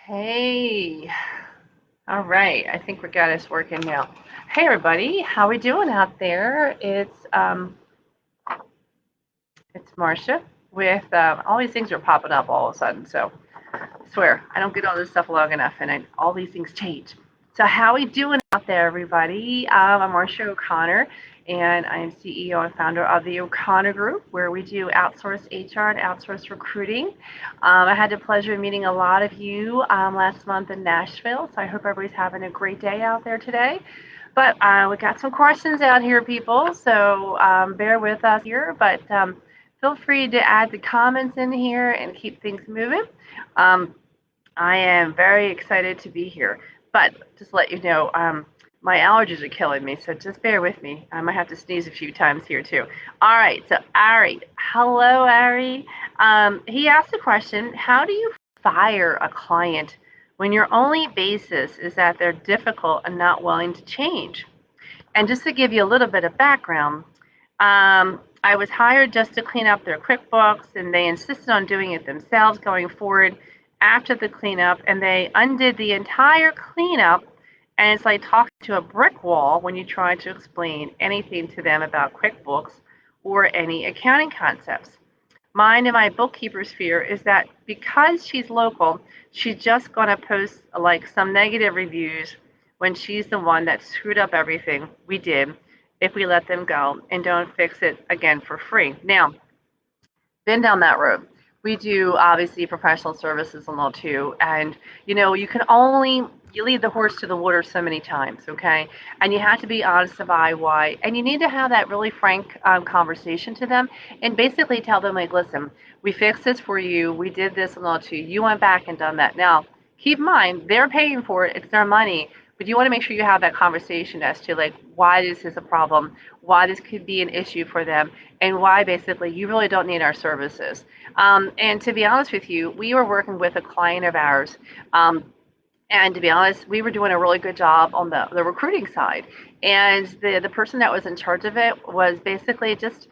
Hey, all right. I think we got us working now. Hey, everybody, how we doing out there? It's Marcia with all these things are popping up all of a sudden. So I swear I don't get all this stuff long enough, and all these things change. So how we doing out there, everybody? I'm Marcia O'Connor, and I am CEO and founder of the O'Connor Group, where we do outsourced HR and outsourced recruiting. I had the pleasure of meeting a lot of you last month in Nashville, so I hope everybody's having a great day out there today. But we got some questions out here, people, so bear with us here. But feel free to add the comments in here and keep things moving. Um, I am very excited to be here. But just to let you know, my allergies are killing me, so just bear with me. I might have to sneeze a few times here too. All right, so Ari, hello, Ari. He asked a question: how do you fire a client when your only basis is that they're difficult and not willing to change? And just to give you a little bit of background, I was hired just to clean up their QuickBooks, and they insisted on doing it themselves going forward after the cleanup, and they undid the entire cleanup. And it's like talking to a brick wall when you try to explain anything to them about QuickBooks or any accounting concepts. Mine and my bookkeeper's fear is that because she's local, she's just going to post like some negative reviews when she's the one that screwed up everything we did if we let them go and don't fix it again for free. Now, been down that road. We do obviously professional services and all too, and you can only you lead the horse to the water so many times, okay? And you have to be honest about why, and you need to have that really frank conversation to them, and basically tell them like, listen, we fixed this for you, we did this and all too. You went back and done that. Now, keep in mind they're paying for it; it's their money. But you want to make sure you have that conversation as to like why this is a problem, why this could be an issue for them, and why basically you really don't need our services. And to be honest with you, we were working with a client of ours. And to be honest, we were doing a really good job on the recruiting side. And the person that was in charge of it was basically just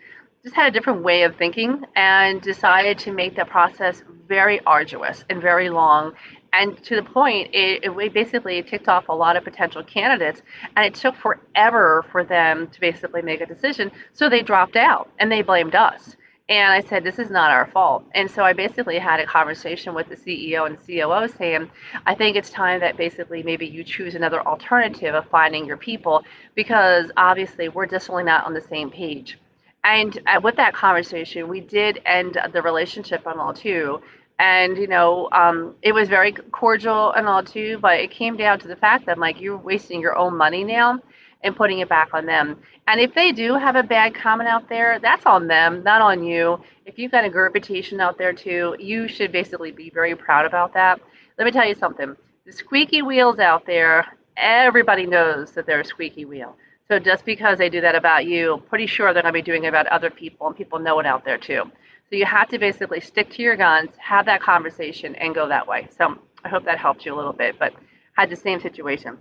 had a different way of thinking and decided to make the process very arduous and very long. And to the point, it basically ticked off a lot of potential candidates, and it took forever for them to basically make a decision. So they dropped out and they blamed us. And I said, this is not our fault. And so I basically had a conversation with the CEO and COO saying, I think it's time that basically maybe you choose another alternative of finding your people, because obviously we're just really not on the same page. And with that conversation, we did end the relationship and all too. And it was very cordial and all too, but it came down to the fact that like you're wasting your own money now and putting it back on them. And if they do have a bad comment out there, that's on them, not on you. If you've got a good reputation out there too, you should basically be very proud about that. Let me tell you something. The squeaky wheels out there, everybody knows that they're a squeaky wheel. So just because they do that about you, pretty sure they're going to be doing it about other people, and people know it out there too. So you have to basically stick to your guns, have that conversation, and go that way. So I hope that helped you a little bit, but I had the same situation.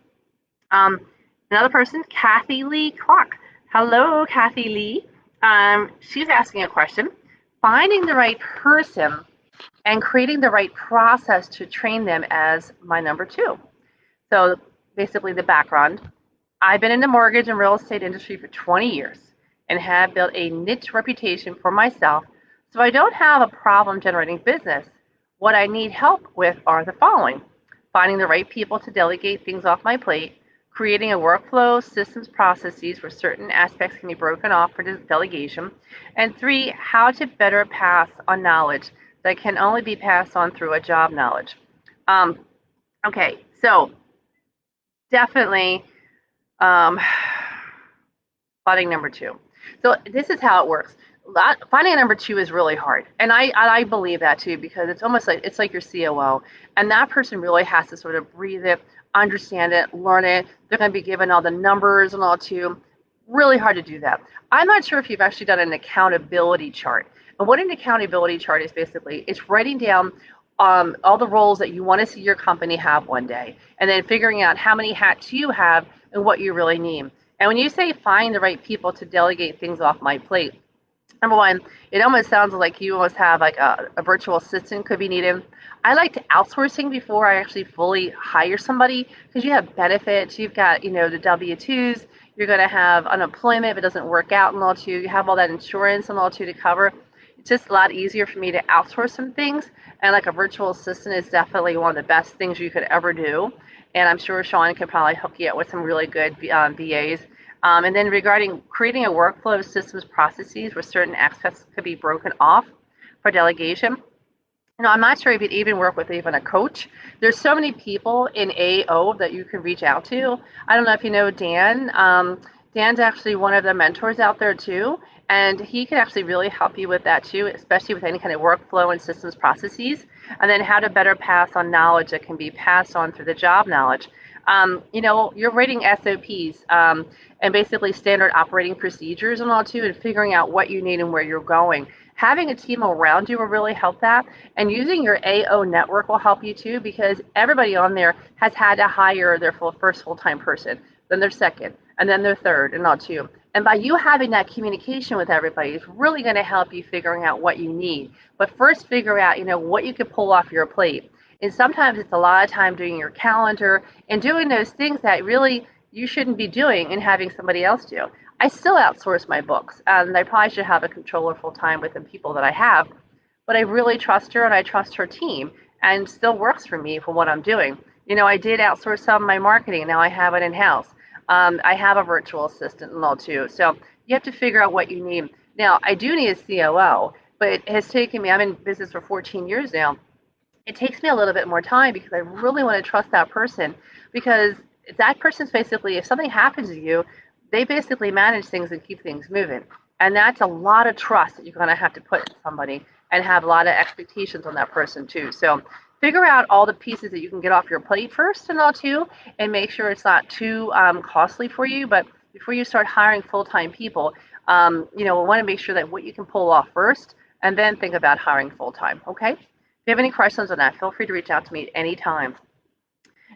Um, Another person, Kathy Lee Clark. Hello, Kathy Lee. She's asking a question. Finding the right person and creating the right process to train them as my number two. So basically the background. I've been in the mortgage and real estate industry for 20 years and have built a niche reputation for myself, so I don't have a problem generating business. What I need help with are the following: finding the right people to delegate things off my plate, creating a workflow, systems, processes where certain aspects can be broken off for delegation, and three, how to better pass on knowledge that can only be passed on through a job knowledge. Um, okay, so definitely finding number two. So this is how it works. Finding a number two is really hard, and I believe that too, because it's almost like it's like your COO, and that person really has to sort of breathe it, understand it, learn it. They're going to be given all the numbers and all too. Really hard to do that. I'm not sure if you've actually done an accountability chart. And what an accountability chart is basically, it's writing down all the roles that you want to see your company have one day, and then figuring out how many hats you have and what you really need. And when you say find the right people to delegate things off my plate, Number one, it almost sounds like you almost have like a virtual assistant could be needed. I like to outsourcing before I actually fully hire somebody because you have benefits. You've got, the W-2s. You're going to have unemployment if it doesn't work out and all too. You have all that insurance and all too to cover. It's just a lot easier for me to outsource some things. And like a virtual assistant is definitely one of the best things you could ever do. And I'm sure Sean can probably hook you up with some really good VAs. And then regarding creating a workflow of systems processes where certain aspects could be broken off for delegation. I'm not sure if you'd even work with even a coach. There's so many people in AO that you can reach out to. I don't know if you know Dan. Dan's actually one of the mentors out there too, and he can actually really help you with that too, especially with any kind of workflow and systems processes, and then how to better pass on knowledge that can be passed on through the job knowledge. You're writing SOPs and basically standard operating procedures and all too, and figuring out what you need and where you're going. Having a team around you will really help that. And using your AO network will help you too, because everybody on there has had to hire their first full-time person, then their second, and then their third, and all too. And by you having that communication with everybody, it's really going to help you figuring out what you need. But first figure out, what you can pull off your plate. And sometimes it's a lot of time doing your calendar and doing those things that really you shouldn't be doing and having somebody else do. I still outsource my books, and I probably should have a controller full time with the people that I have, but I really trust her and I trust her team, and still works for me for what I'm doing. I did outsource some of my marketing. Now I have it in house. I have a virtual assistant and all too. So you have to figure out what you need. Now I do need a COO, but it has taken me. I'm in business for 14 years now. It takes me a little bit more time because I really want to trust that person, because that person's basically, if something happens to you, they basically manage things and keep things moving. And that's a lot of trust that you're going to have to put in somebody and have a lot of expectations on that person too. So figure out all the pieces that you can get off your plate first and all too, and make sure it's not too costly for you. But before you start hiring full-time people, we want to make sure that what you can pull off first, and then think about hiring full-time, okay? If you have any questions on that, feel free to reach out to me at any time.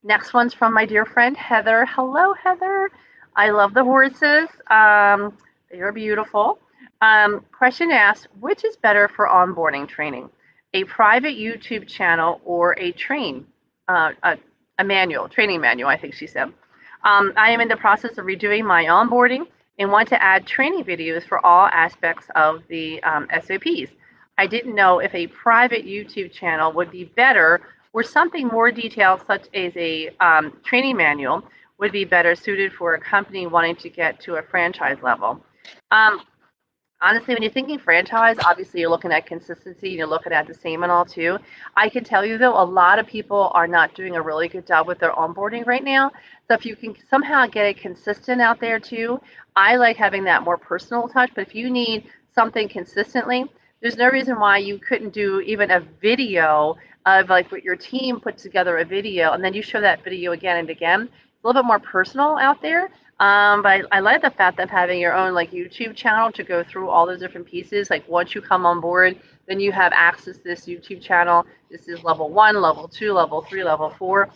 Next one's from my dear friend, Heather. Hello, Heather. I love the horses. They are beautiful. Question asked, which is better for onboarding training? A private YouTube channel or a training manual, I think she said. I am in the process of redoing my onboarding and want to add training videos for all aspects of the SOPs. I didn't know if a private YouTube channel would be better, or something more detailed such as a training manual would be better suited for a company wanting to get to a franchise level. Honestly, when you're thinking franchise, obviously you're looking at consistency, you're looking at the same and all too. I can tell you though, a lot of people are not doing a really good job with their onboarding right now. So if you can somehow get it consistent out there too, I like having that more personal touch. But if you need something consistently, there's no reason why you couldn't do even a video of like what your team put together a video, and then you show that video again and again. It's a little bit more personal out there. But I like the fact of having your own like YouTube channel to go through all those different pieces. Like once you come on board, then you have access to this YouTube channel. This is level 1, level 2, level 3, level 4.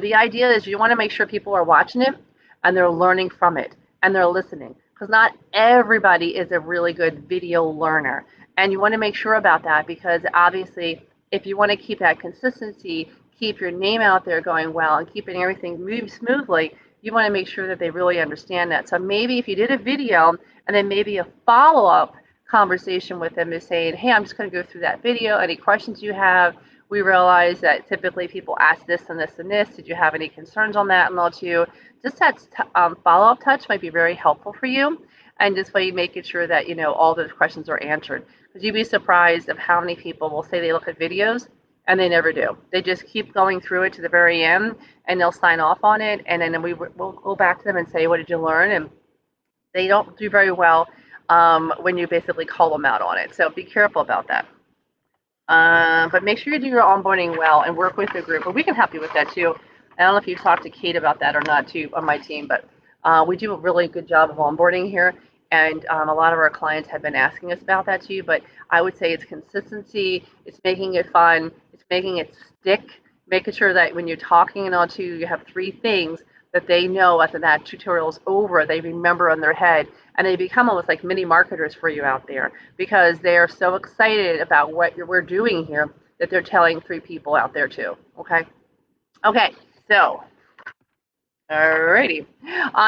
The idea is you want to make sure people are watching it and they're learning from it and they're listening, because not everybody is a really good video learner. And you want to make sure about that, because obviously if you want to keep that consistency, keep your name out there going well, and keeping everything move smoothly, you want to make sure that they really understand that. So maybe if you did a video and then maybe a follow-up conversation with them is saying, hey, I'm just going to go through that video. Any questions you have? We realize that typically people ask this and this and this. Did you have any concerns on that? And all too. Just that follow-up touch might be very helpful for you. And this way, making sure that all those questions are answered. Because you'd be surprised of how many people will say they look at videos and they never do. They just keep going through it to the very end, and they'll sign off on it, and then we'll go back to them and say, what did you learn? And they don't do very well when you basically call them out on it. So be careful about that. But make sure you do your onboarding well and work with the group. But we can help you with that too. I don't know if you talked to Kate about that or not too on my team, but we do a really good job of onboarding here. And a lot of our clients have been asking us about that too. But I would say it's consistency, it's making it fun, it's making it stick, making sure that when you're talking and all too, you have 3 things. that they know after that tutorial is over, they remember in their head, and they become almost like mini marketers for you out there because they are so excited about what we're doing here that they're telling 3 people out there too. Okay. Okay. So, alrighty.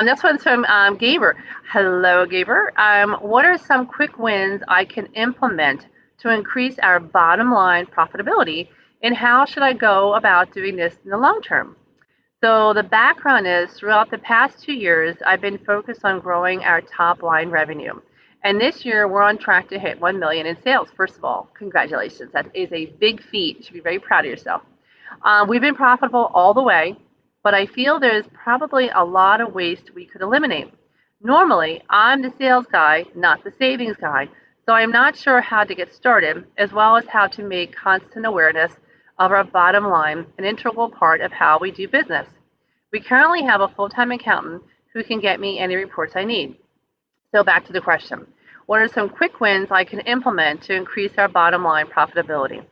Next one's from Gaber. Hello, Gaber. What are some quick wins I can implement to increase our bottom line profitability, and how should I go about doing this in the long term? So the background is throughout the past 2 years, I've been focused on growing our top line revenue. And this year, we're on track to hit 1 million in sales. First of all, congratulations. That is a big feat. You should be very proud of yourself. We've been profitable all the way, but I feel there's probably a lot of waste we could eliminate. Normally, I'm the sales guy, not the savings guy, so I'm not sure how to get started, as well as how to make constant awareness of our bottom line an integral part of how we do business. We currently have a full-time accountant who can get me any reports I need. So back to the question. What are some quick wins I can implement to increase our bottom line profitability?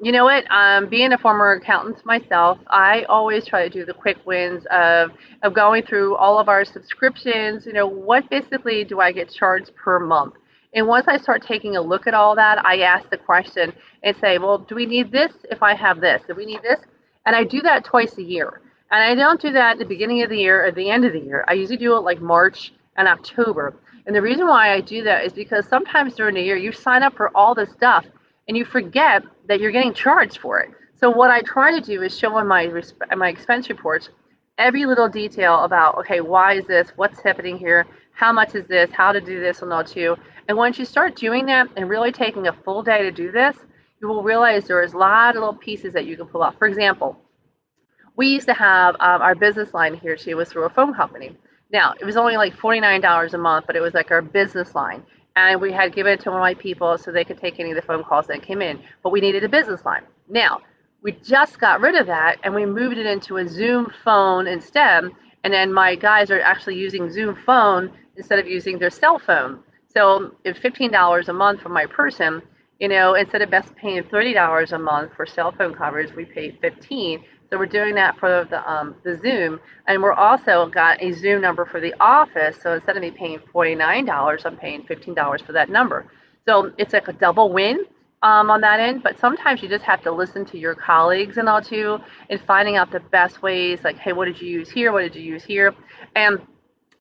You know what? Being a former accountant myself, I always try to do the quick wins of going through all of our subscriptions. What basically do I get charged per month? And once I start taking a look at all that, I ask the question and say, well, do we need this if I have this? Do we need this? And I do that twice a year. And I don't do that at the beginning of the year or the end of the year. I usually do it like March and October. And the reason why I do that is because sometimes during the year, you sign up for all this stuff and you forget that you're getting charged for it. So what I try to do is show on my expense reports every little detail about, okay, why is this? What's happening here? How much is this? How to do this and all too. And once you start doing that and really taking a full day to do this, you will realize there is a lot of little pieces that you can pull off. For example, we used to have our business line here too was through a phone company. Now, it was only like $49 a month, but it was like our business line. And we had given it to one of my people so they could take any of the phone calls that came in. But we needed a business line. Now, we just got rid of that and we moved it into a Zoom phone instead. And then my guys are actually using Zoom phone instead of using their cell phone. So it's $15 a month for my person. Instead of best paying $30 a month for cell phone coverage, we pay $15. So we're doing that for the Zoom, and we're also got a Zoom number for the office. So instead of me paying $49, I'm paying $15 for that number. So it's like a double win on that end. But sometimes you just have to listen to your colleagues and all too, and finding out the best ways. Like, hey, what did you use here? What did you use here? And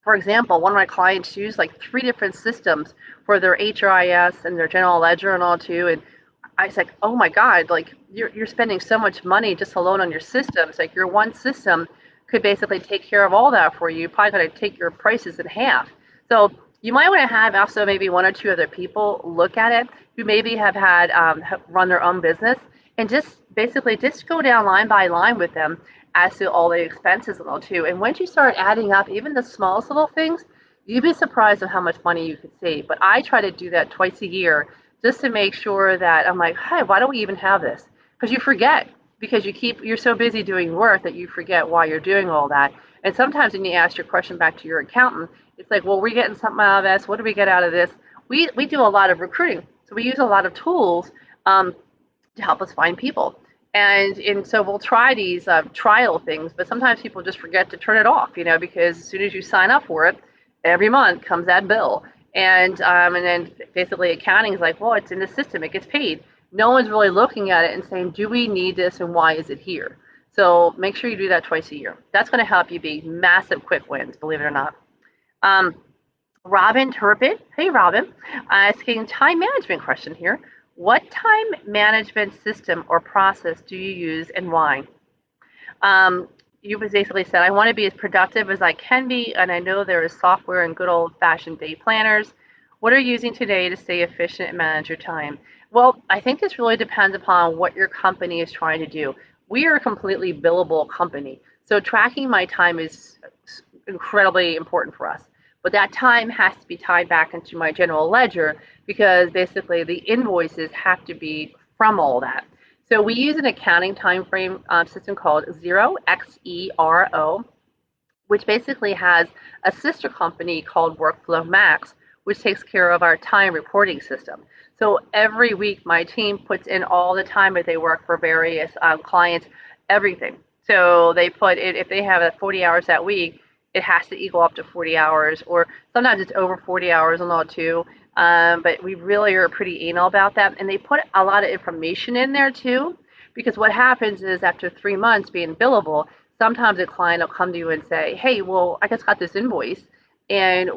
for example, one of my clients used like 3 different systems for their HRIS and their general ledger and all too. And I was like, oh my God, like you're spending so much money just alone on your systems. Like your one system could basically take care of all that for you. You're probably going to take your prices in half. So you might want to have also maybe 1 or 2 other people look at it who maybe have had run their own business and just basically just go down line by line with them as to all the expenses and all too. And once you start adding up even the smallest little things, you'd be surprised at how much money you could save. But I try to do that twice a year just to make sure that I'm like, hey, why don't we even have this? Because you forget, because you're so busy doing work that you forget why you're doing all that. And sometimes when you ask your question back to your accountant, it's like, well, we're getting something out of this. What do we get out of this? We do a lot of recruiting. So we use a lot of tools to help us find people. And so we'll try these trial things, but sometimes people just forget to turn it off, because as soon as you sign up for it, every month comes that bill. And then basically accounting is like, well, it's in the system, it gets paid. No one's really looking at it and saying, do we need this and why is it here? So make sure you do that twice a year. That's going to help you be massive quick wins, believe it or not. Robin Turpin, hey Robin, asking time management question here. What time management system or process do you use and why? You basically said, I want to be as productive as I can be, and I know there is software and good old-fashioned day planners. What are you using today to stay efficient and manage your time? Well, I think this really depends upon what your company is trying to do. We are a completely billable company, so tracking my time is incredibly important for us. But that time has to be tied back into my general ledger because basically the invoices have to be from all that. So we use an accounting time frame system called Xero, Xero, which basically has a sister company called Workflow Max, which takes care of our time reporting system. So every week my team puts in all the time that they work for various clients, everything. So they put it, if they have 40 hours that week, it has to equal up to 40 hours, or sometimes it's over 40 hours and all too. But we really are pretty anal about that. And they put a lot of information in there too, because what happens is after 3 months being billable, sometimes a client will come to you and say, hey, well, I just got this invoice, and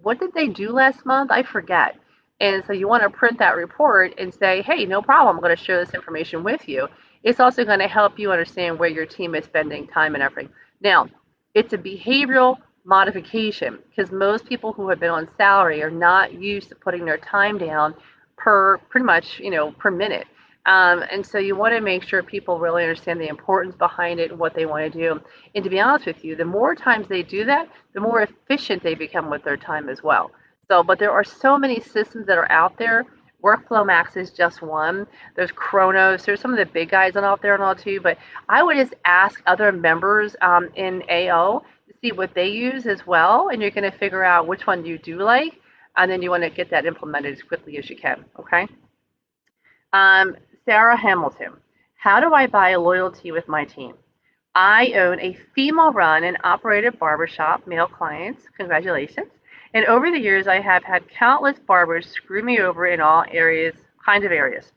what did they do last month? I forget. And so you want to print that report and say, hey, no problem, I'm going to share this information with you. It's also going to help you understand where your team is spending time and effort. Now, it's a behavioral modification because most people who have been on salary are not used to putting their time down per pretty much, per minute. And so you want to make sure people really understand the importance behind it and what they want to do. And to be honest with you, the more times they do that, the more efficient they become with their time as well. So, but there are so many systems that are out there. Workflow Max is just one. There's Chronos. There's some of the big guys out there and all too. But I would just ask other members in AO to see what they use as well, and you're going to figure out which one you do like, and then you want to get that implemented as quickly as you can. Okay. Sarah Hamilton, how do I buy loyalty with my team? I own a female-run and operated barbershop, male clients. Congratulations. And over the years, I have had countless barbers screw me over in all areas, kinds of areas.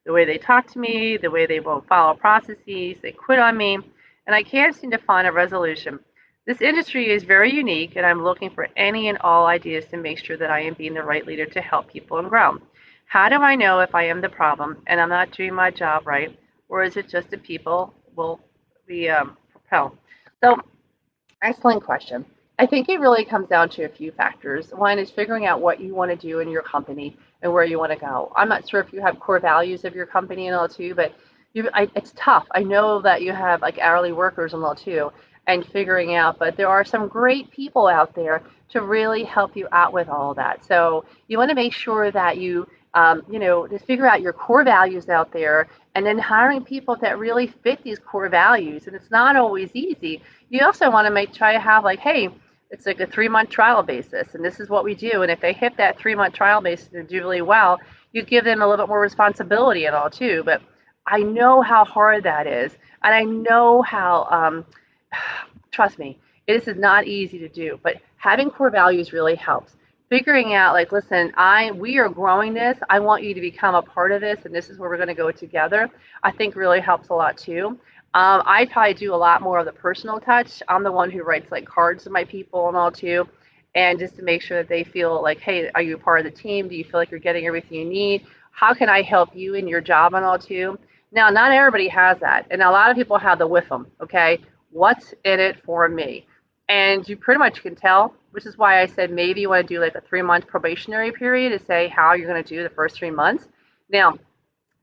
The way they talk to me, the way they won't follow processes, they quit on me, and I can't seem to find a resolution. This industry is very unique, and I'm looking for any and all ideas to make sure that I am being the right leader to help people and grow. How do I know if I am the problem and I'm not doing my job right, or is it just the people will be propelled? So, excellent question. I think it really comes down to a few factors. One is figuring out what you want to do in your company and where you want to go. I'm not sure if you have core values of your company and all too, but it's tough. I know that you have like hourly workers and all too, and figuring out, but there are some great people out there to really help you out with all that. So you want to make sure that you, to figure out your core values out there, and then hiring people that really fit these core values. And it's not always easy. You also want to try to have like, hey, it's like a 3-month trial basis, and this is what we do. And if they hit that 3-month trial basis and do really well, you give them a little bit more responsibility and all too. But I know how hard that is, and I know how, trust me, this is not easy to do. But having core values really helps. Figuring out like, listen, we are growing this. I want you to become a part of this, and this is where we're going to go together. I think really helps a lot too. I probably do a lot more of the personal touch. I'm the one who writes like cards to my people and all too, and just to make sure that they feel like, hey, are you a part of the team? Do you feel like you're getting everything you need? How can I help you in your job and all too? Now, not everybody has that, and a lot of people have the with them. Okay, what's in it for me? And you pretty much can tell, which is why I said maybe you want to do like a 3-month probationary period to say how you're going to do the first 3 months. Now,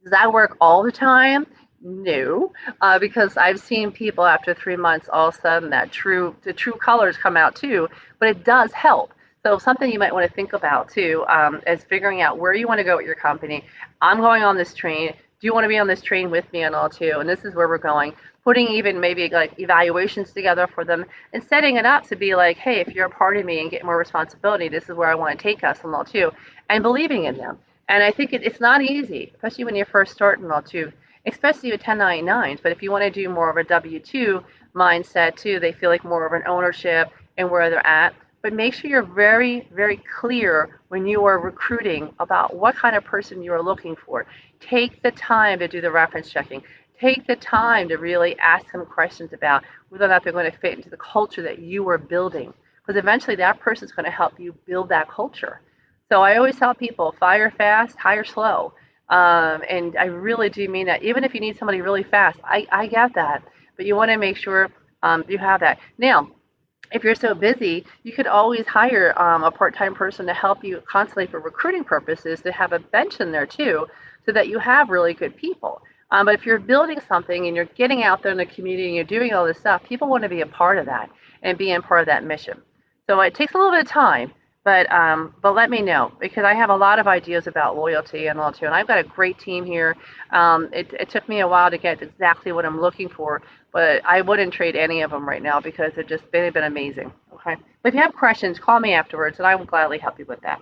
does that work all the time? No, because I've seen people after 3 months, all of a sudden the true colors come out too. But it does help. So something you might want to think about too is figuring out where you want to go with your company. I'm going on this train. Do you want to be on this train with me and all too? And this is where we're going. Putting even maybe like evaluations together for them and setting it up to be like, hey, if you're a part of me and get more responsibility, this is where I want to take us and all too. And believing in them. And I think it's not easy, especially when you're first starting and all too, especially with 1099s. But if you want to do more of a W-2 mindset too, they feel like more of an ownership and where they're at. But make sure you're very, very clear when you are recruiting about what kind of person you are looking for. Take the time to do the reference checking. Take the time to really ask them questions about whether or not they're going to fit into the culture that you are building. Because eventually that person is going to help you build that culture. So I always tell people, fire fast, hire slow. And I really do mean that. Even if you need somebody really fast, I get that. But you want to make sure you have that. Now, if you're so busy, you could always hire a part-time person to help you constantly for recruiting purposes to have a bench in there too, so that you have really good people. But if you're building something and you're getting out there in the community and you're doing all this stuff, people want to be a part of that and be a part of that mission. So it takes a little bit of time, but let me know, because I have a lot of ideas about loyalty and all too, and I've got a great team here. It took me a while to get exactly what I'm looking for, but I wouldn't trade any of them right now because they've been amazing. Okay, but if you have questions, call me afterwards, and I will gladly help you with that.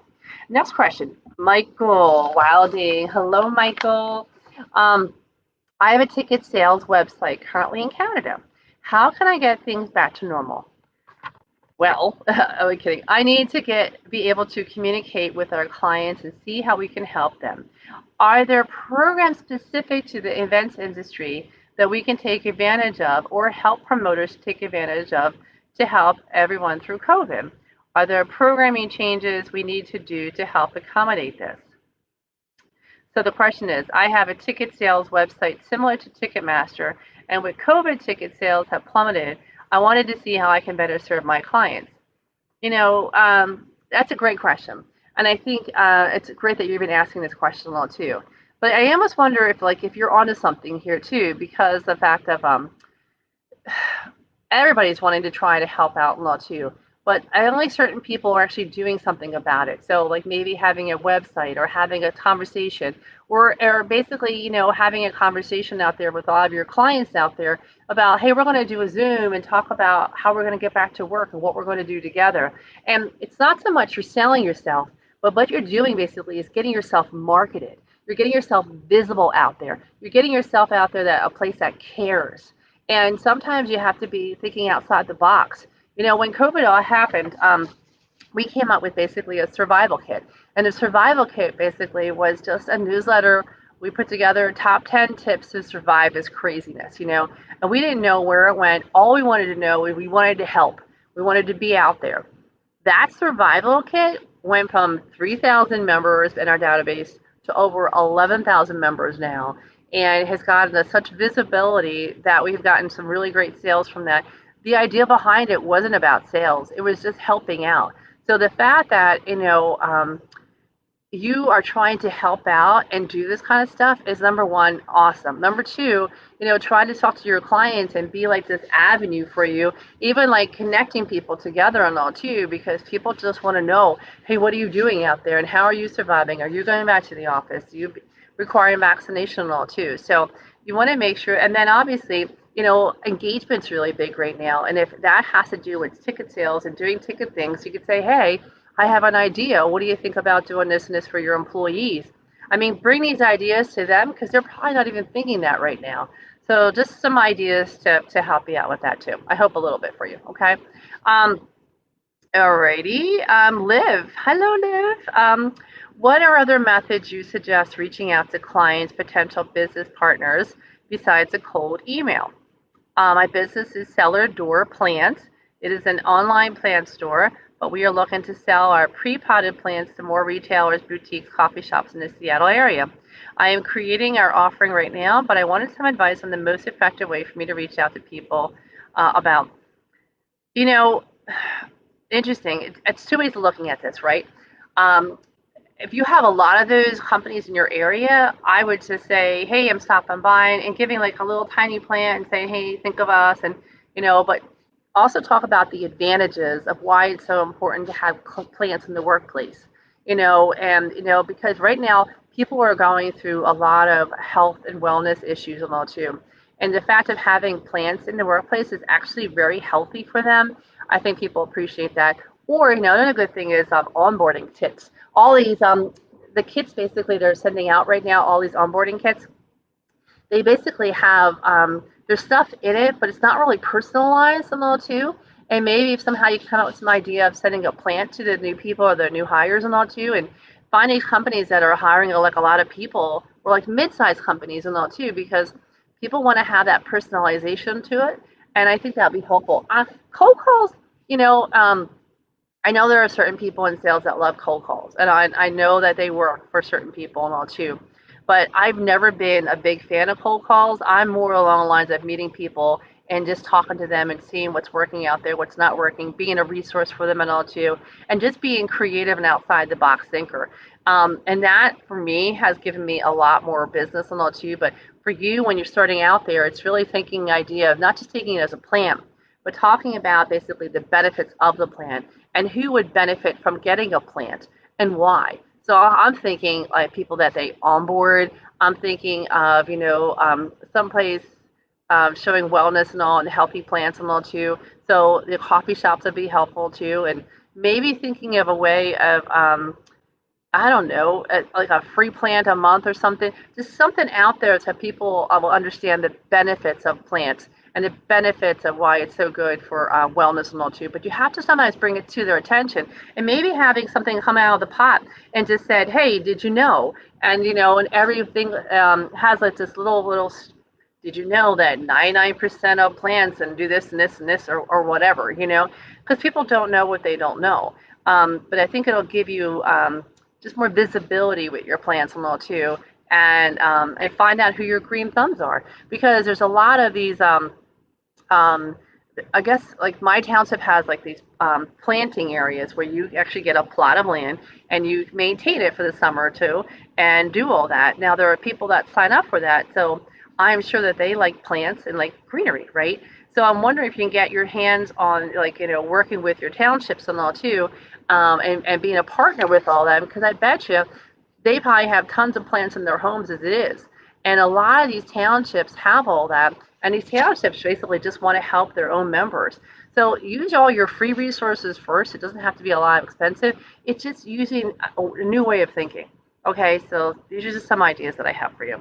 Next question, Michael Wilding. Hello, Michael. I have a ticket sales website currently in Canada. How can I get things back to normal? Well, I'm kidding. I need to be able to communicate with our clients and see how we can help them. Are there programs specific to the events industry that we can take advantage of or help promoters take advantage of to help everyone through COVID? Are there programming changes we need to do to help accommodate this? So the question is, I have a ticket sales website similar to Ticketmaster, and with COVID, ticket sales have plummeted. I wanted to see how I can better serve my clients. That's a great question, and I think it's great that you've been asking this question a lot too. But I almost wonder if you're onto something here too, because the fact of everybody's wanting to try to help out a lot too. But only certain people are actually doing something about it. So, like maybe having a website or having a conversation, or basically, having a conversation out there with all of your clients out there about, hey, we're going to do a Zoom and talk about how we're going to get back to work and what we're going to do together. And it's not so much you're selling yourself, but what you're doing basically is getting yourself marketed. You're getting yourself visible out there. You're getting yourself out there that a place that cares. And sometimes you have to be thinking outside the box. When COVID all happened, we came up with basically a survival kit. And the survival kit basically was just a newsletter. We put together top 10 tips to survive this craziness, and we didn't know where it went. All we wanted to know was we wanted to help. We wanted to be out there. That survival kit went from 3,000 members in our database to over 11,000 members now, and has gotten us such visibility that we've gotten some really great sales from that. The idea behind it wasn't about sales. It was just helping out. So the fact that, you are trying to help out and do this kind of stuff is, number one, awesome. Number two, trying to talk to your clients and be like this avenue for you, even like connecting people together and all too, because people just want to know, hey, what are you doing out there and how are you surviving? Are you going back to the office? Do you require vaccination and all too? So you want to make sure, and then obviously, engagement's really big right now. And if that has to do with ticket sales and doing ticket things, you could say, hey, I have an idea. What do you think about doing this and this for your employees? I mean, bring these ideas to them because they're probably not even thinking that right now. So just some ideas to help you out with that too. I hope a little bit for you, okay? Alrighty. Liv. Hello, Liv. What are other methods you suggest reaching out to clients, potential business partners, besides a cold email? My business is Cellar Door Plants. It is an online plant store, but we are looking to sell our pre-potted plants to more retailers, boutiques, coffee shops in the Seattle area. I am creating our offering right now, but I wanted some advice on the most effective way for me to reach out to people about, you know, interesting. It's two ways of looking at this, right? If you have a lot of those companies in your area, I would just say, hey, I'm stopping by and giving like a little tiny plant and saying, hey, think of us. And, but also talk about the advantages of why it's so important to have plants in the workplace, because right now people are going through a lot of health and wellness issues and all too. And the fact of having plants in the workplace is actually very healthy for them. I think people appreciate that. Or, another good thing is onboarding kits. All these, the kits basically they're sending out right now, all these onboarding kits, they basically have there's stuff in it, but it's not really personalized and all too. And maybe if somehow you come up with some idea of sending a plant to the new people or the new hires and all too, and finding companies that are hiring like a lot of people, or like mid-sized companies and all too, because people want to have that personalization to it. And I think that'd be helpful. Cold calls, I know there are certain people in sales that love cold calls, and I know that they work for certain people and all too. But I've never been a big fan of cold calls. I'm more along the lines of meeting people and just talking to them and seeing what's working out there, what's not working, being a resource for them and all too, and just being creative and outside the box thinker. And that for me has given me a lot more business and all too. But for you, when you're starting out there, it's really thinking the idea of not just taking it as a plan, but talking about basically the benefits of the plan and who would benefit from getting a plant and why. So I'm thinking like people that they onboard. I'm thinking of, someplace showing wellness and all and healthy plants and all too. So the coffee shops would be helpful too. And maybe thinking of a way of, I don't know, like a free plant a month or something, just something out there so people will understand the benefits of plants. and the benefits of why it's so good for wellness and all too. But you have to sometimes bring it to their attention, and maybe having something come out of the pot and just said, "Hey, did you know?" And and everything has like this little. Did you know that 99% of plants and do this and this and this or whatever, because people don't know what they don't know. But I think it'll give you just more visibility with your plants and all too, and find out who your green thumbs are, because there's a lot of these. I guess like my township has like these planting areas where you actually get a plot of land and you maintain it for the summer or two and do all that. Now there are people that sign up for that, so I'm sure that they like plants and like greenery, right? So I'm wondering if you can get your hands on like working with your townships and all too, and being a partner with all that, because I bet you they probably have tons of plants in their homes as it is. And a lot of these townships have all that, and these townships basically just want to help their own members. So use all your free resources first. It doesn't have to be a lot expensive. It's just using a new way of thinking. Okay, so these are just some ideas that I have for you.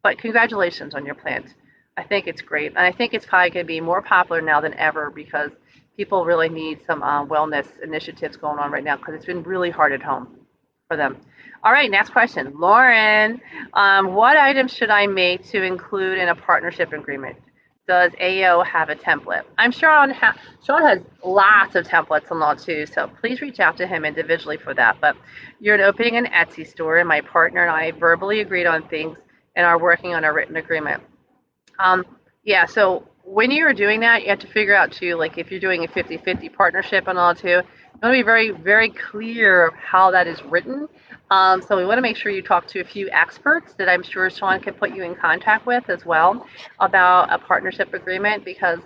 But congratulations on your plant. I think it's great. And I think it's probably going to be more popular now than ever, because people really need some wellness initiatives going on right now, because it's been really hard at home for them. All right, next question. Lauren, what items should I make to include in a partnership agreement? Does AO have a template? I'm sure Sean has lots of templates on all too, so please reach out to him individually for that. But you're opening an Etsy store, and my partner and I verbally agreed on things and are working on a written agreement. Yeah, so when you're doing that, you have to figure out too, like if you're doing a 50-50 partnership and all too, you want to be very, very clear of how that is written. So we want to make sure you talk to a few experts that I'm sure Sean can put you in contact with as well about a partnership agreement, because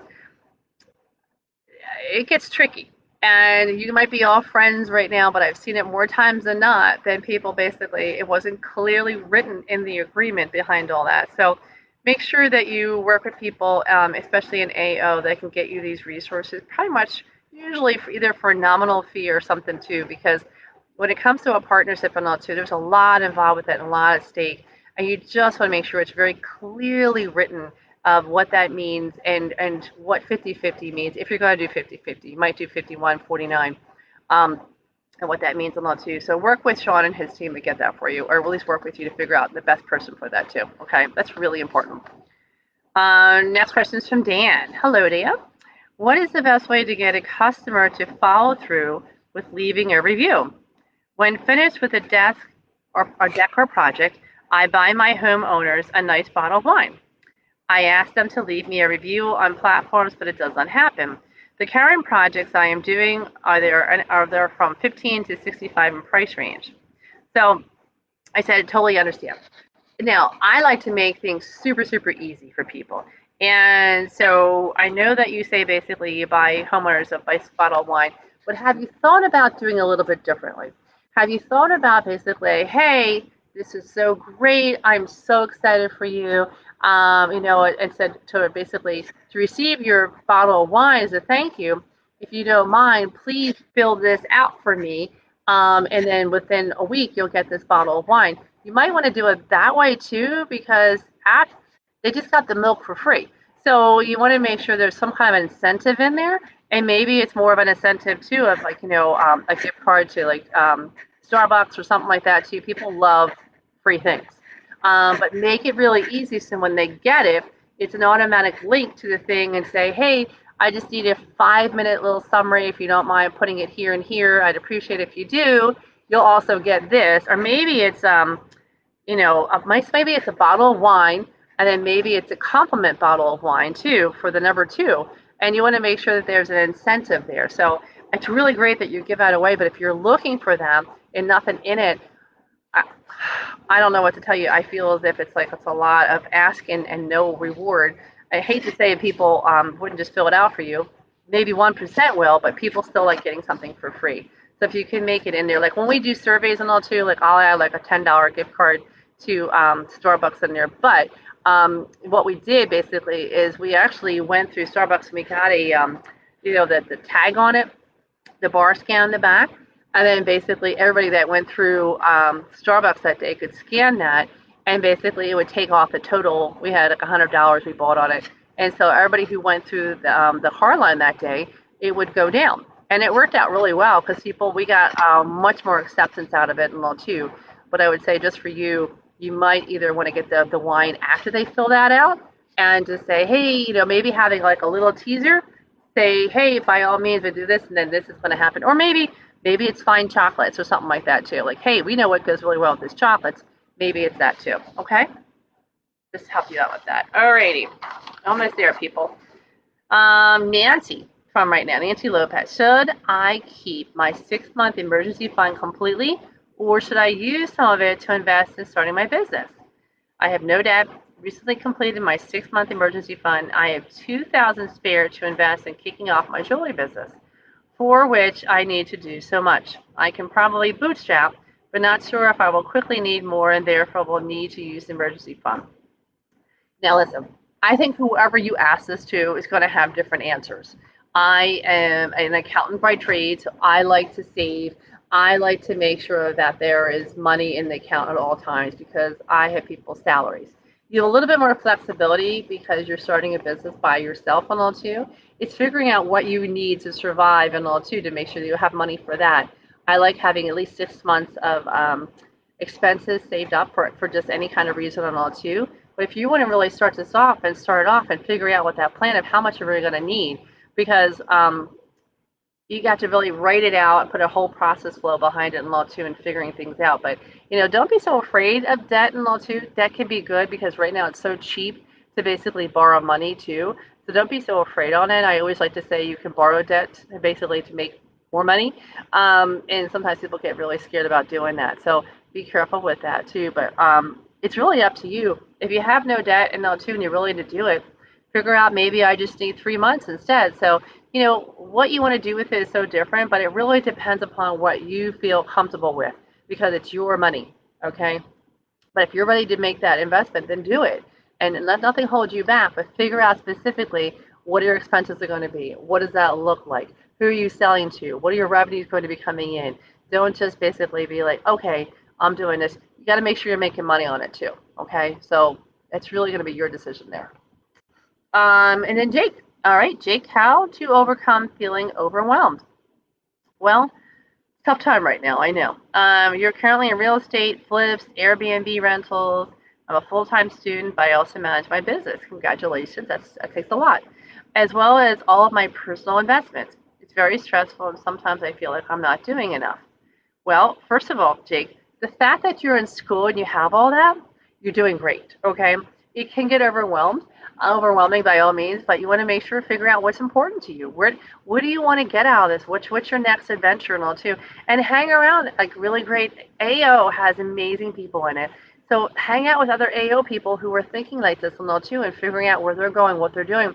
it gets tricky. And you might be all friends right now, but I've seen it more times than not, than people basically, it wasn't clearly written in the agreement behind all that. So make sure that you work with people, especially in AO, that can get you these resources pretty much usually for either for a nominal fee or something too, because when it comes to a partnership and all too, there's a lot involved with it and a lot at stake. And you just want to make sure it's very clearly written of what that means and what 50-50 means. If you're going to do 50-50, you might do 51-49, and what that means and all too. So work with Sean and his team to get that for you, or at least work with you to figure out the best person for that too. Okay, that's really important. Next question is from Dan. Hello, Dan. What is the best way to get a customer to follow through with leaving a review? When finished with a deck or project, I buy my homeowners a nice bottle of wine. I ask them to leave me a review on platforms, but it does not happen. The current projects I am doing are there from 15 to 65 in price range. So I said, totally understand. Now, I like to make things super, super easy for people. And so I know that you say basically you buy homeowners a nice bottle of wine, but have you thought about doing a little bit differently? Have you thought about basically, hey, this is so great. I'm so excited for you. And said to basically to receive your bottle of wine as a thank you. If you don't mind, please fill this out for me. And then within a week, you'll get this bottle of wine. You might want to do it that way too, because they just got the milk for free. So you want to make sure there's some kind of incentive in there, and maybe it's more of an incentive too of like a gift card to like Starbucks or something like that too. People love free things, but make it really easy so when they get it, it's an automatic link to the thing and say, hey, I just need a 5-minute little summary if you don't mind putting it here and here. I'd appreciate it if you do. You'll also get this, or maybe it's maybe it's a bottle of wine, and then maybe it's a compliment bottle of wine too for the number 2. And you want to make sure that there's an incentive there. So it's really great that you give that away, but if you're looking for them and nothing in it, I don't know what to tell you. I feel as if it's a lot of asking and no reward. I hate to say people wouldn't just fill it out for you. Maybe 1% will, but people still like getting something for free. So if you can make it in there, like when we do surveys and all too, like I'll add like a $10 gift card to Starbucks in there. But what we did basically is we actually went through Starbucks and we got the tag on it, the bar scan on the back. And then basically everybody that went through Starbucks that day could scan that, and basically it would take off the total. We had like $100 we bought on it, And so everybody who went through the car line that day, it would go down. And it worked out really well because we got much more acceptance out of it and all too. But I would say just for you, you might either want to get the wine after they fill that out and just say, hey, maybe having like a little teaser, say, hey, by all means, we do this and then this is going to happen. Or maybe it's fine chocolates or something like that too. Like, hey, we know what goes really well with this chocolates. Maybe it's that too. Okay? Just help you out with that. Alrighty. Almost there, people. Nancy from right now, Nancy Lopez. Should I keep my 6-month emergency fund completely, or should I use some of it to invest in starting my business? I have no debt. Recently completed my 6-month emergency fund. I have $2,000 spare to invest in kicking off my jewelry business, for which I need to do so much. I can probably bootstrap, but not sure if I will quickly need more and therefore will need to use the emergency fund. Now listen, I think whoever you ask this to is going to have different answers. I am an accountant by trade, so I like to save. I like to make sure that there is money in the account at all times because I have people's salaries. You have a little bit more flexibility because you're starting a business by yourself and all too. It's figuring out what you need to survive and all too to make sure that you have money for that. I like having at least 6 months of expenses saved up for just any kind of reason and all too. But if you want to really start this off and start off and figure out what that plan of how much you're really going to need, because you got to really write it out and put a whole process flow behind it and all too and figuring things out. But don't be so afraid of debt and all too. Debt can be good because right now it's so cheap to basically borrow money too. So don't be so afraid on it. I always like to say you can borrow debt basically to make more money. And sometimes people get really scared about doing that. So be careful with that too. But it's really up to you. If you have no debt and all too and you're willing to do it, figure out maybe I just need 3 months instead. So what you want to do with it is so different, but it really depends upon what you feel comfortable with because it's your money, okay? But if you're ready to make that investment, then do it. And let nothing hold you back, but figure out specifically what your expenses are going to be. What does that look like? Who are you selling to? What are your revenues going to be coming in? Don't just basically be like, okay, I'm doing this. You got to make sure you're making money on it too, okay? So it's really going to be your decision there. And then Jake. All right, Jake, how to overcome feeling overwhelmed? Well, tough time right now, I know. You're currently in real estate, flips, Airbnb rentals. I'm a full-time student, but I also manage my business. Congratulations, that takes a lot. As well as all of my personal investments. It's very stressful, and sometimes I feel like I'm not doing enough. Well, first of all, Jake, the fact that you're in school and you have all that, you're doing great, okay? It can get overwhelming by all means, but you want to make sure figure out what's important to you. What do you want to get out of this? What's your next adventure and all too? And hang around like really great AO has amazing people in it. So hang out with other AO people who are thinking like this and all too and figuring out where they're going, what they're doing.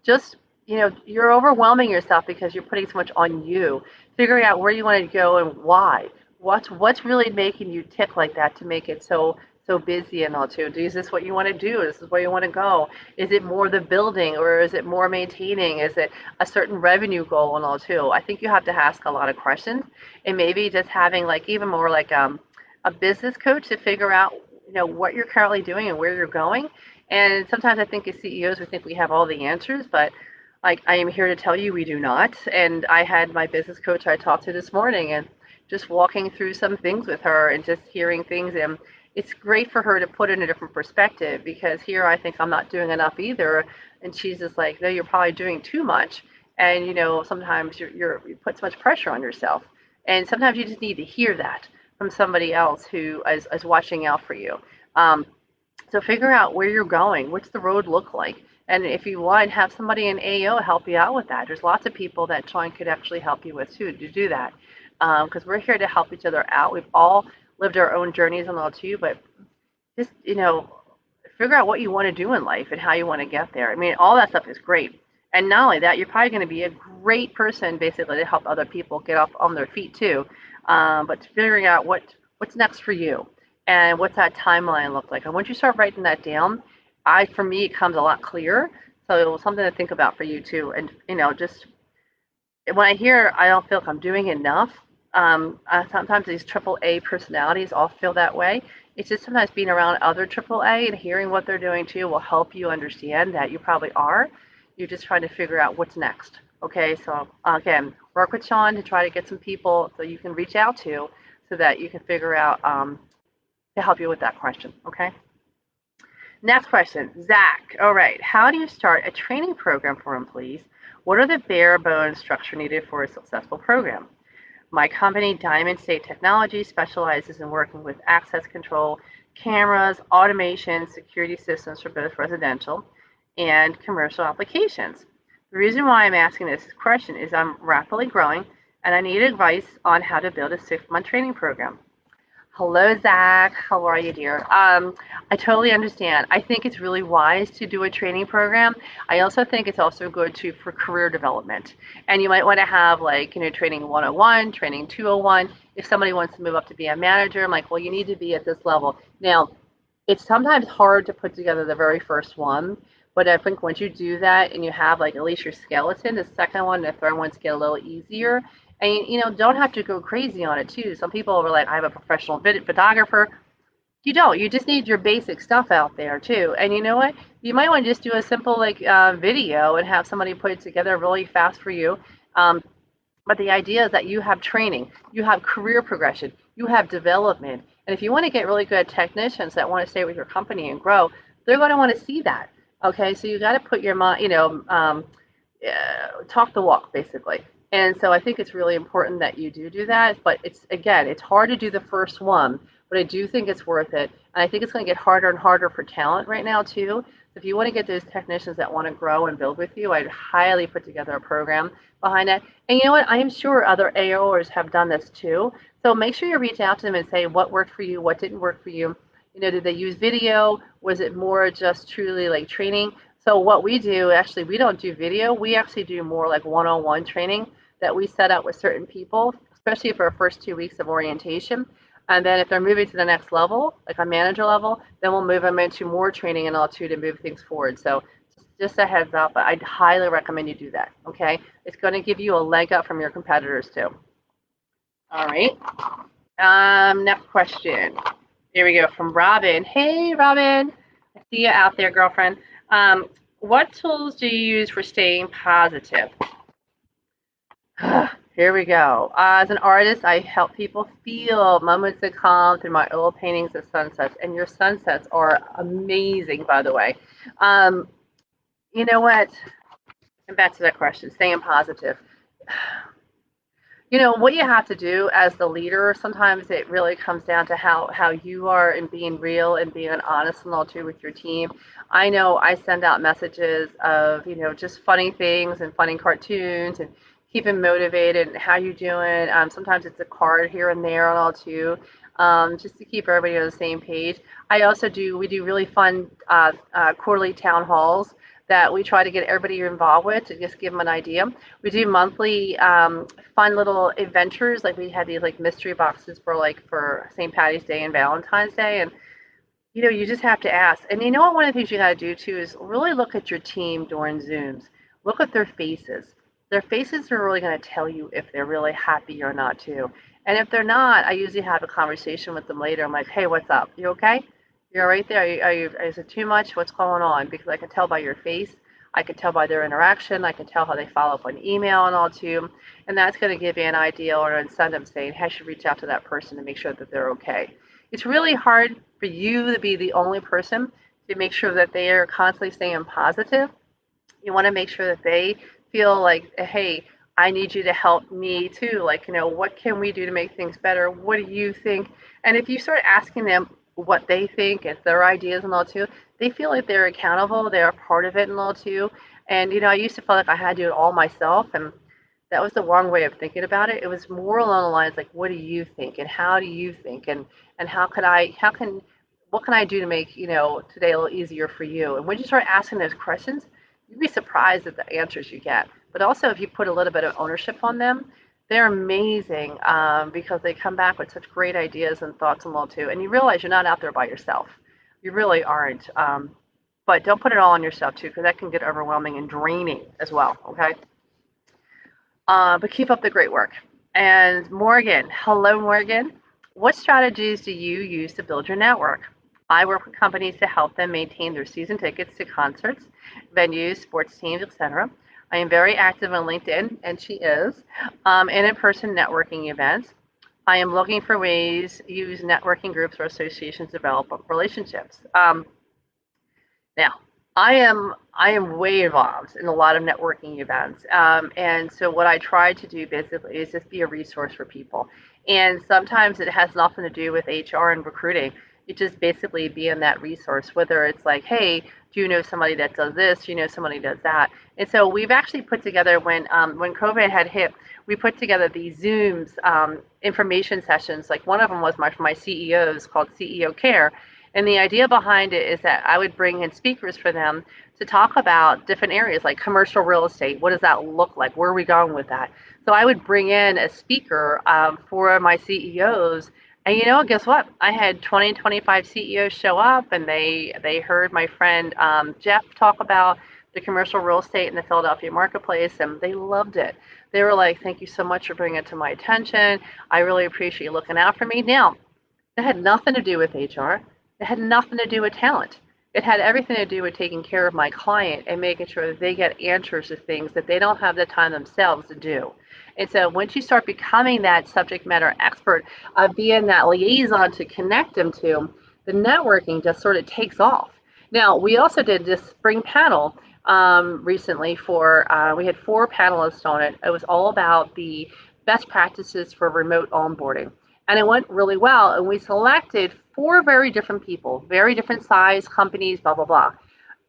Just you're overwhelming yourself because you're putting so much on you. Figuring out where you want to go and why. What's really making you tick like that to make it so busy and all too? Is this what you want to do? Is this where you want to go? Is it more the building or is it more maintaining? Is it a certain revenue goal and all too? I think you have to ask a lot of questions and maybe just having like even more like a business coach to figure out what you're currently doing and where you're going. And sometimes I think as CEOs we think we have all the answers, but like I am here to tell you we do not. And I had my business coach I talked to this morning and just walking through some things with her and just hearing things, and it's great for her to put in a different perspective because here I think I'm not doing enough either, and she's just like, no, you're probably doing too much, and sometimes you put so much pressure on yourself, and sometimes you just need to hear that from somebody else who is watching out for you. So figure out where you're going, what's the road look like, and if you want, have somebody in AO help you out with that. There's lots of people that Sean could actually help you with too to do that, because we're here to help each other out. We've all lived our own journeys and all too, but just figure out what you want to do in life and how you want to get there. I mean, all that stuff is great, and not only that, you're probably going to be a great person basically to help other people get up on their feet too. But figuring out what's next for you and what's that timeline look like, and once you start writing that down, for me it comes a lot clearer. So it was something to think about for you too, and just when I hear I don't feel like I'm doing enough, sometimes these triple A personalities all feel that way. It's just sometimes being around other AAA and hearing what they're doing too will help you understand that you probably are. You're just trying to figure out what's next. Okay, so again, work with Sean to try to get some people so you can reach out to so that you can figure out to help you with that question. Okay. Next question, Zach. All right, how do you start a training program for employees? What are the bare bones structure needed for a successful program? My company, Diamond State Technology, specializes in working with access control, cameras, automation, security systems for both residential and commercial applications. The reason why I'm asking this question is I'm rapidly growing and I need advice on how to build a 6-month training program. Hello, Zach. How are you, dear? I totally understand. I think it's really wise to do a training program. I also think it's also good for career development. And you might want to have training 101, training 201. If somebody wants to move up to be a manager, I'm like, well, you need to be at this level. Now, it's sometimes hard to put together the very first one, but I think once you do that and you have at least your skeleton, the second one and the third one's get a little easier. And don't have to go crazy on it too. Some people are like, I have a professional photographer. You don't. You just need your basic stuff out there too. And you know what? You might want to just do a simple video and have somebody put it together really fast for you. But the idea is that you have training, you have career progression, you have development. And if you want to get really good technicians that want to stay with your company and grow, they're going to want to see that. Okay, so you got to put your mind, talk the walk basically. And so I think it's really important that you do that. But it's hard to do the first one, but I do think it's worth it. And I think it's going to get harder and harder for talent right now too. So if you want to get those technicians that want to grow and build with you, I'd highly put together a program behind that. And you know what? I am sure other AOers have done this too. So make sure you reach out to them and say what worked for you, what didn't work for you. Did they use video? Was it more just truly like training? So what we do, actually, we don't do video. We actually do more like one-on-one training that we set up with certain people, especially for our first 2 weeks of orientation. And then if they're moving to the next level, like a manager level, then we'll move them into more training and all too to move things forward. So just a heads up, I'd highly recommend you do that, okay? It's going to give you a leg up from your competitors too. All right. Next question. Here we go from Robin. Hey, Robin. I see you out there, girlfriend. What tools do you use for staying positive? Here we go. As an artist, I help people feel moments of calm through my oil paintings of sunsets, and your sunsets are amazing, by the way. You know what? And back to that question, staying positive. What you have to do as the leader, sometimes it really comes down to how you are and being real and being honest and all too with your team. I know I send out messages of, just funny things and funny cartoons and keep them motivated and how you doing. Sometimes it's a card here and there and all too, just to keep everybody on the same page. We do really fun quarterly town halls that we try to get everybody involved with to just give them an idea. We do monthly fun little adventures, like we had these mystery boxes for St. Patty's Day and Valentine's Day, and you just have to ask. And one of the things you got to do too is really look at your team during Zooms. Look at their faces. Their faces are really going to tell you if they're really happy or not too. And if they're not, I usually have a conversation with them later. I'm like, hey, what's up? You okay? You're right there. Is it too much? What's going on? Because I can tell by your face. I can tell by their interaction. I can tell how they follow up on email and all too. And that's going to give you an idea or an incentive saying, hey, I should reach out to that person to make sure that they're okay. It's really hard for you to be the only person to make sure that they are constantly staying positive. You want to make sure that they feel like, hey, I need you to help me too. What can we do to make things better? What do you think? And if you start asking them what they think, it's their ideas and all too, they feel like they're accountable, they're a part of it and all too. And I used to feel like I had to do it all myself, and that was the wrong way of thinking about it. It was more along the lines like, what do you think and how do you think, and what can I do to make today a little easier for you? And when you start asking those questions, you'd be surprised at the answers you get. But also, if you put a little bit of ownership on them, they're amazing because they come back with such great ideas and thoughts and all too. And you realize you're not out there by yourself. You really aren't. But don't put it all on yourself too, because that can get overwhelming and draining as well. Okay. But keep up the great work. And Morgan, hello, Morgan. What strategies do you use to build your network? I work with companies to help them maintain their season tickets to concerts, venues, sports teams, etc. I am very active on LinkedIn, and she is, and in-person networking events. I am looking for ways to use networking groups or associations to develop relationships. Now, I am way involved in a lot of networking events, and so what I try to do basically is just be a resource for people. And sometimes it has nothing to do with HR and recruiting. It just basically being that resource, whether it's like, hey, do you know somebody that does this? Do you know somebody that does that? And so we've actually put together when COVID had hit, we put together these Zooms information sessions. Like one of them was for my CEOs called CEO Care, and the idea behind it is that I would bring in speakers for them to talk about different areas like commercial real estate. What does that look like? Where are we going with that? So I would bring in a speaker for my CEOs. And guess what? I had 20, 25 CEOs show up, and they heard my friend Jeff talk about the commercial real estate in the Philadelphia marketplace, and they loved it. They were like, "Thank you so much for bringing it to my attention. I really appreciate you looking out for me." Now, it had nothing to do with HR. It had nothing to do with talent. It had everything to do with taking care of my client and making sure that they get answers to things that they don't have the time themselves to do. And so once you start becoming that subject matter expert, being that liaison to connect them to, the networking just sort of takes off. Now, we also did this spring panel recently we had 4 panelists on it. It was all about the best practices for remote onboarding, and it went really well. And we selected 4 very different people, very different size companies, blah blah blah.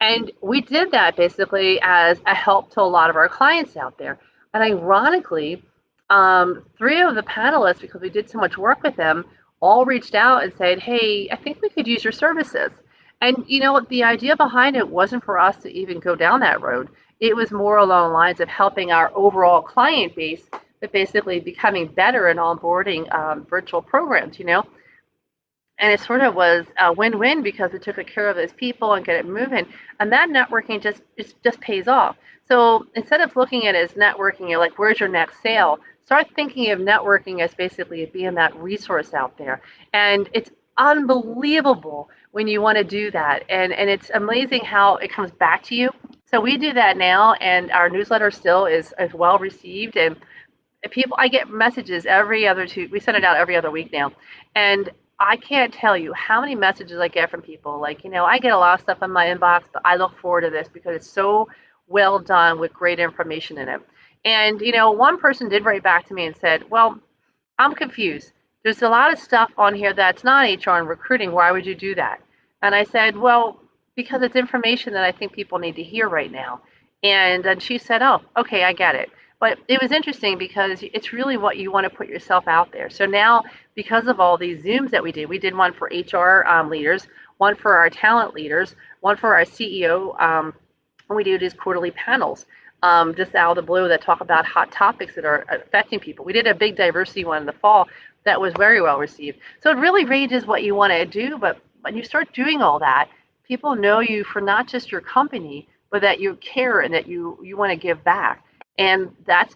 And we did that basically as a help to a lot of our clients out there. And ironically, 3 of the panelists, because we did so much work with them, all reached out and said, "Hey, I think we could use your services." And the idea behind it wasn't for us to even go down that road. It was more along the lines of helping our overall client base, but basically becoming better in onboarding virtual programs. And it sort of was a win-win because we took care of those people and get it moving. And that networking just pays off. So instead of looking at it as networking, you're like, where's your next sale? Start thinking of networking as basically being that resource out there. And it's unbelievable when you want to do that. And it's amazing how it comes back to you. So we do that now, and our newsletter still is well received. And I get messages every other we send it out every other week now. And I can't tell you how many messages I get from people. Like, I get a lot of stuff in my inbox, but I look forward to this because it's so well done with great information in it. And, one person did write back to me and said, well, I'm confused. There's a lot of stuff on here that's not HR and recruiting. Why would you do that? And I said, well, because it's information that I think people need to hear right now. And then she said, oh, okay, I get it. But it was interesting because it's really what you want to put yourself out there. So now, because of all these Zooms that we did one for HR leaders, one for our talent leaders, one for our CEO, and we do these quarterly panels just out of the blue that talk about hot topics that are affecting people. We did a big diversity one in the fall that was very well received. So it really ranges what you want to do, but when you start doing all that, people know you for not just your company, but that you care and that you want to give back. And that's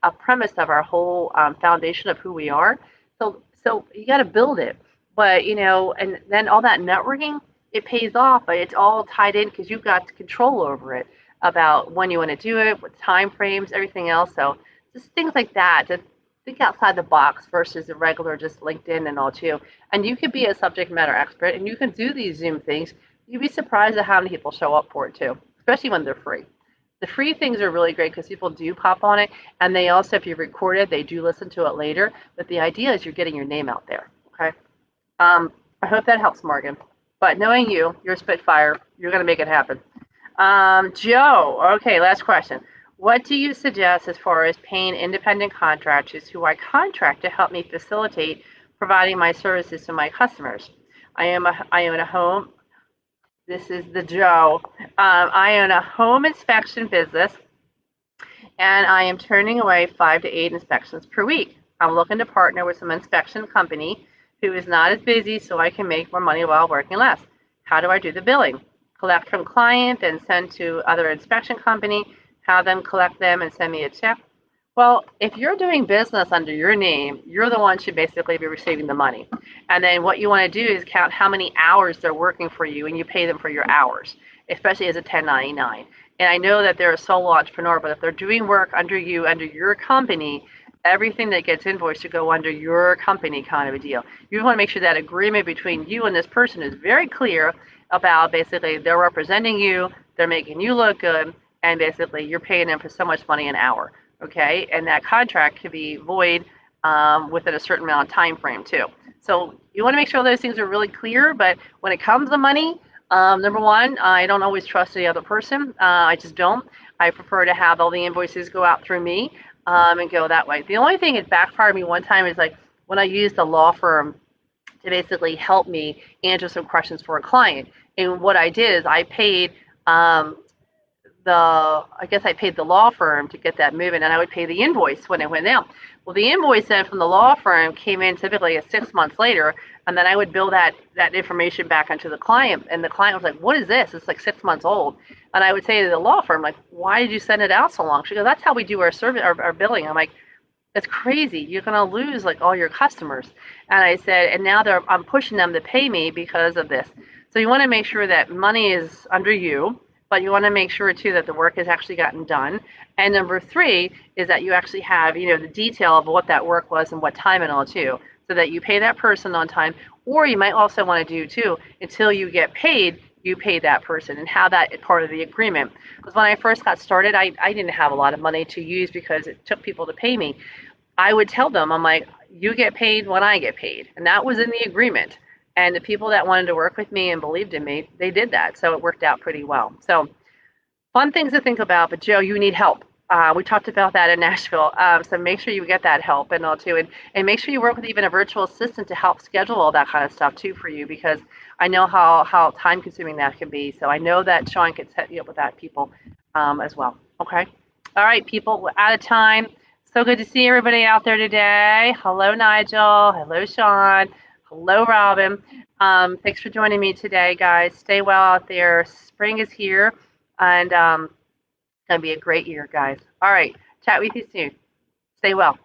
a premise of our whole foundation of who we are. So you got to build it. But, and then all that networking, it pays off, but it's all tied in because you've got control over it about when you want to do it, what time frames, everything else. So just things like that. Just think outside the box versus the regular just LinkedIn and all too. And you could be a subject matter expert and you can do these Zoom things. You'd be surprised at how many people show up for it too, especially when they're free. The free things are really great because people do pop on it, and they also, if you record it, they do listen to it later. But the idea is you're getting your name out there. Okay. I hope that helps, Morgan. But knowing you're a Spitfire. You're going to make it happen. Joe. Okay. Last question. What do you suggest as far as paying independent contractors who I contract to help me facilitate providing my services to my customers? I own a home. This is the Joe. I own a home inspection business, and I am turning away 5 to 8 inspections per week. I'm looking to partner with some inspection company who is not as busy so I can make more money while working less. How do I do the billing? Collect from client and send to other inspection company, have them collect them and send me a check? Well, if you're doing business under your name, you're the one should basically be receiving the money. And then what you want to do is count how many hours they're working for you, and you pay them for your hours, especially as a 1099. And I know that they're a solo entrepreneur, but if they're doing work under you, under your company, everything that gets invoiced should go under your company kind of a deal. You want to make sure that agreement between you and this person is very clear about basically they're representing you, they're making you look good, and basically you're paying them for so much money an hour. Okay, and that contract could be void within a certain amount of time frame too. So you want to make sure those things are really clear. But when it comes to money, number one, I don't always trust the other person. I just don't. I prefer to have all the invoices go out through me and go that way. The only thing that backfired me one time is like when I used a law firm to basically help me answer some questions for a client. And what I did is I paid I guess I paid the law firm to get that moving, and I would pay the invoice when it went out. Well, the invoice then from the law firm came in typically 6 months later, and then I would bill that information back onto the client, and the client was like, "What is this? It's like 6 months old." And I would say to the law firm, like, "Why did you send it out so long?" She goes, "That's how we do our service, our billing." I'm like, "That's crazy. You're gonna lose like all your customers." And I said, "And now I'm pushing them to pay me because of this." So you want to make sure that money is under you, but you want to make sure too that the work has actually gotten done. And number three is that you actually have, the detail of what that work was and what time and all too, so that you pay that person on time. Or you might also want to do too, until you get paid, you pay that person and have that part of the agreement. Because when I first got started, I didn't have a lot of money to use because it took people to pay me. I would tell them, I'm like, you get paid when I get paid. And that was in the agreement. And the people that wanted to work with me and believed in me, they did that. So it worked out pretty well. So fun things to think about. But Joe, you need help. We talked about that in Nashville. So make sure you get that help and all too. And make sure you work with even a virtual assistant to help schedule all that kind of stuff too for you, because I know how time consuming that can be. So I know that Sean can set you up with that people as well. Okay. All right, people, we're out of time. So good to see everybody out there today. Hello, Nigel. Hello, Sean. Hello, Robin. Thanks for joining me today, guys. Stay well out there. Spring is here, and it's going to be a great year, guys. All right. Chat with you soon. Stay well.